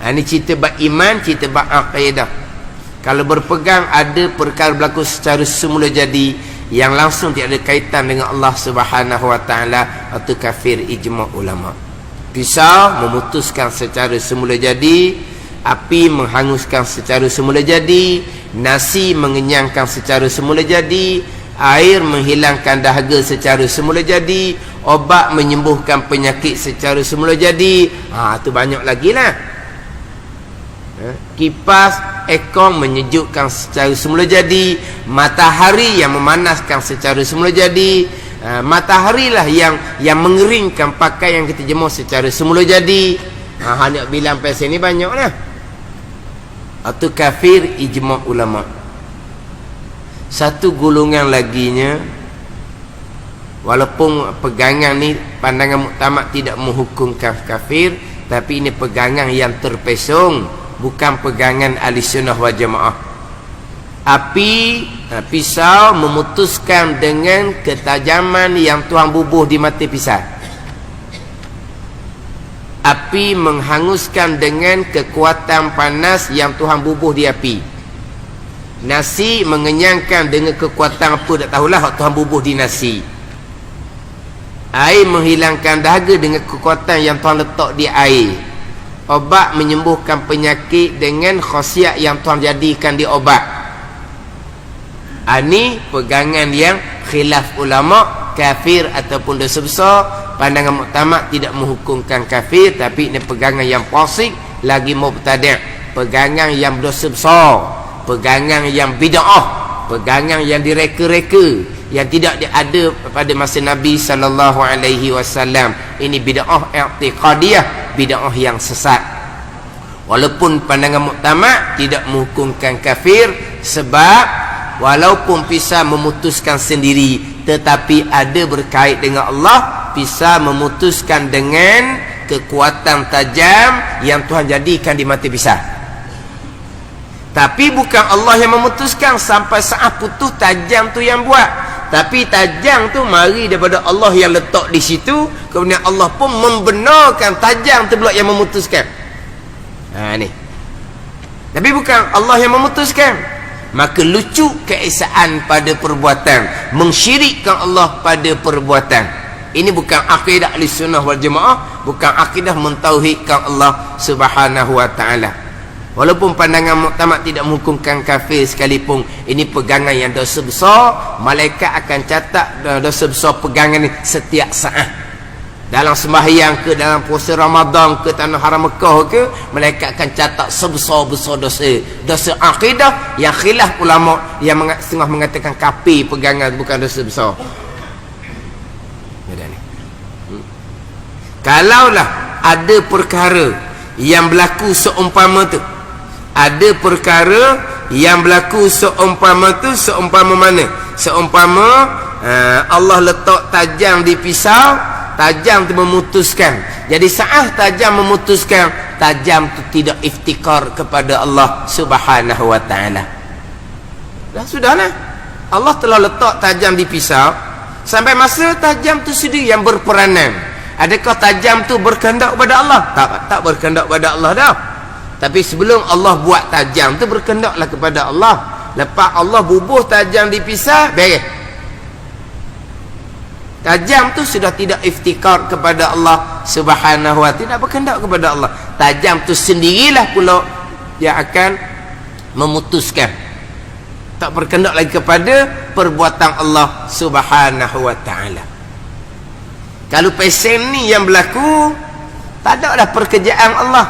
Ini cerita bab iman, cerita bab akidah. Kalau berpegang ada perkara berlaku secara semula jadi yang langsung tiada kaitan dengan Allah Subhanahu wa taala, atau kafir ijma' ulama. Pisau memutuskan secara semula jadi, api menghanguskan secara semula jadi, nasi mengenyangkan secara semula jadi, air menghilangkan dahaga secara semula jadi, obat menyembuhkan penyakit secara semula jadi. Tu banyak lagi lah. Kipas ekor menyejukkan secara semula jadi, matahari yang memanaskan secara semula jadi, matahari lah yang mengeringkan pakaian yang kita jemur secara semula jadi. Hanya bilang pasal ni banyak lah. Atau kafir ijma' ulama. Satu golongan laginya, walaupun pegangan ni pandangan muktamad tidak menghukumkan kafir, tapi ini pegangan yang terpesong, bukan pegangan ahli sunnah wal jamaah. Pisau memutuskan dengan ketajaman yang Tuhan bubuh di mata pisau. Api menghanguskan dengan kekuatan panas yang Tuhan bubuh di api. Nasi mengenyangkan dengan kekuatan apa tak tahulah Tuhan bubuh di nasi. Air menghilangkan dahaga dengan kekuatan yang Tuhan letak di air. Obat menyembuhkan penyakit dengan khasiat yang Tuhan jadikan di obat. Ini pegangan yang khilaf ulama, kafir ataupun dosa besar. Pandangan muktamad tidak menghukumkan kafir, tapi ini pegangan yang fasik, lagi mubtadi', pegangan yang dosa besar, pegangan yang bid'ah, pegangan yang direka-reka, yang tidak ada pada masa Nabi SAW. Ini bid'ah i'tiqadiyah, bid'ah yang sesat. Walaupun pandangan muktamad tidak menghukumkan kafir, sebab walaupun pisau memutuskan sendiri, tetapi ada berkait dengan Allah. Pisau memutuskan dengan kekuatan tajam yang Tuhan jadikan di mata pisau. Tapi bukan Allah yang memutuskan sampai saat putus tajam tu yang buat. Tapi tajam tu mari daripada Allah yang letak di situ. Kemudian Allah pun membenarkan tajam tu pula yang memutuskan. Ni. Tapi bukan Allah yang memutuskan. Maka lucu keesaan pada perbuatan, mensyirikkan Allah pada perbuatan. Ini bukan akidah ahli sunnah wal jamaah, bukan akidah mentauhidkan Allah Subhanahu wa taala. Walaupun pandangan muktamad tidak menghukumkan kafir sekalipun, ini pegangan yang dosa besar. Malaikat akan catat dosa besar pegangan ni setiap saat. Dalam sembahyang ke, dalam puasa Ramadan ke, tanah haram Mekah ke, malaikat akan catat sebesar-besar dosa. Dosa akidah yang khilaf ulama yang setengah mengatakan kafir pegangan bukan dosa besar. Kalaulah ada perkara yang berlaku seumpama tu, ada perkara yang berlaku seumpama tu, seumpama mana? Seumpama Allah letak tajam di pisau, tajam tu memutuskan. Jadi saat tajam memutuskan, tajam tu tidak iftikar kepada Allah Subhanahu wa taala. Dah sudahlah. Allah telah letak tajam di pisau, sampai masa tajam tu sendiri yang berperanan. Adakah tajam tu berkehendak kepada Allah? Tak berkehendak kepada Allah dah. Tapi sebelum Allah buat tajam tu berkehendaklah kepada Allah. Lepas Allah bubuh tajam di pisau, beres. Tajam tu sudah tidak iftikar kepada Allah Subhanahu wa taala, tidak berkehendak kepada Allah. Tajam tu sendirilah pula yang akan memutuskan. Tak berkehendak lagi kepada perbuatan Allah Subhanahu wa taala. Kalau pesen ni yang berlaku, tak ada dah pekerjaan Allah.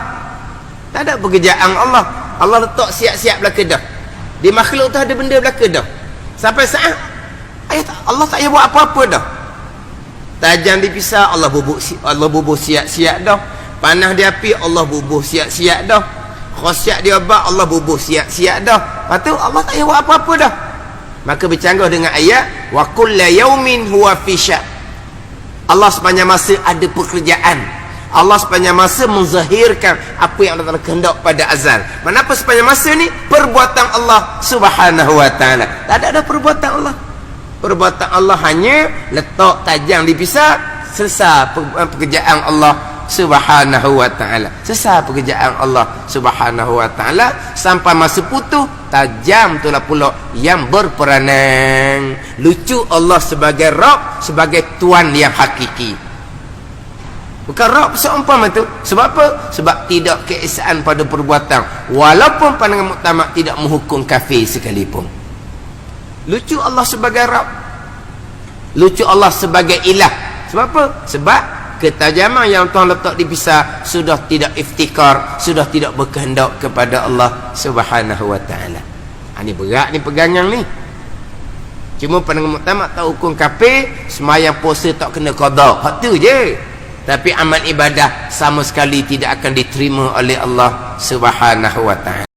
Tak ada pekerjaan Allah. Allah letak siap-siap belaka dah. Di makhluk tu ada benda belaka dah. Sampai saat Allah tak payah buat apa-apa dah. Tajam di pisau, Allah bubuh siap-siap dah. Panah di api, Allah bubuh siap-siap dah. Khasiat di obat, Allah bubuh siap-siap dah. Lepas tu Allah tak payah buat apa-apa dah. Maka bercanggah dengan ayat wa kullu yaumin huwa fi sya'. Allah sepanjang masa ada pekerjaan. Allah sepanjang masa menzahirkan apa yang Allah kehendak pada azal. Kenapa sepanjang masa ni? Perbuatan Allah Subhanahu wa taala. Tak ada perbuatan Allah. Perbuatan Allah hanya letak tajam di pisau, selesai pekerjaan Allah Subhanahu wa ta'ala. Sesat pekerjaan Allah Subhanahu wa ta'ala sampai masa putus, tajam itulah pula yang berperanan. Lucu Allah sebagai Rabb, sebagai Tuan yang hakiki. Bukan Rabb seumpama tu. Sebab apa? Sebab tidak keesaan pada perbuatan, walaupun pandangan muktamad tidak menghukum kafir sekalipun. Lucu Allah sebagai Rabb, lucu Allah sebagai ilah. Sebab apa? Sebab ketajaman yang Tuhan letak dipisah sudah tidak iftikar, sudah tidak berkehendak kepada Allah Subhanahu wa ta'ala. Ini berat ni pegangan ni. Cuma pandangan muktamad tak hukum kafir, sembahyang puasa tak kena qada. Hak tu je. Tapi amal ibadah sama sekali tidak akan diterima oleh Allah Subhanahu wa ta'ala.